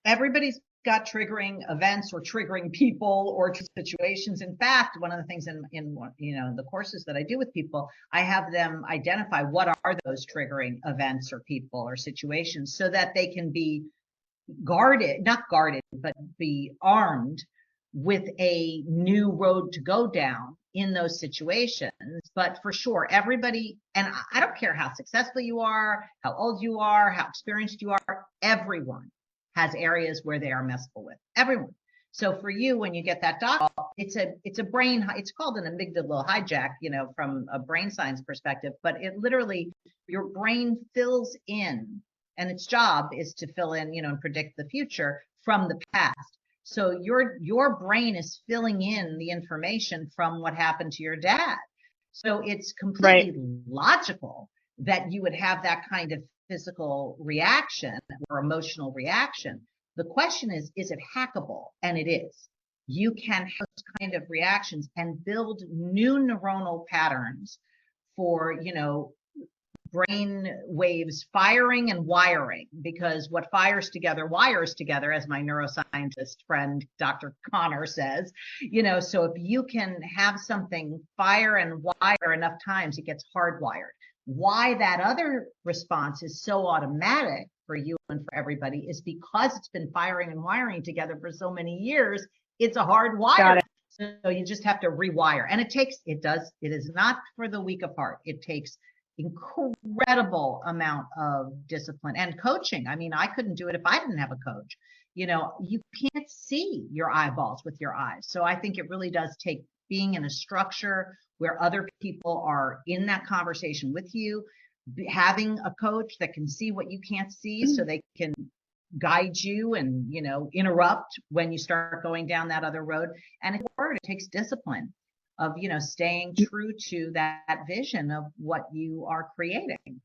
everybody's got triggering events or triggering people or situations. In fact, one of the things in the courses that I do with people, I have them identify what are those triggering events or people or situations so that they can be not guarded, but be armed with a new road to go down in those situations. But for sure, everybody, and I don't care how successful you are, how old you are, how experienced you are, everyone has areas where they are messable with. Everyone. So for you, when you get that doc, it's a brain, it's called an amygdala hijack, from a brain science perspective, but it literally, your brain fills in, and its job is to fill in, and predict the future from the past. So your brain is filling in the information from what happened to your dad. So it's completely logical that you would have that kind of physical reaction or emotional reaction. The question is it hackable? And it is. You can have those kind of reactions and build new neuronal patterns for, brain waves firing and wiring, because what fires together wires together, as my neuroscientist friend Dr. Connor says. So if you can have something fire and wire enough times, it gets hardwired. Why that other response is so automatic for you and for everybody is because it's been firing and wiring together for so many years. It's a hard wire. So you just have to rewire. And it is not for the weak of heart. It takes incredible amount of discipline and coaching. I mean, I couldn't do it if I didn't have a coach. You can't see your eyeballs with your eyes. So I think it really does take being in a structure where other people are in that conversation with you, having a coach that can see what you can't see so they can guide you and, interrupt when you start going down that other road. And it takes discipline of, staying true to that vision of what you are creating.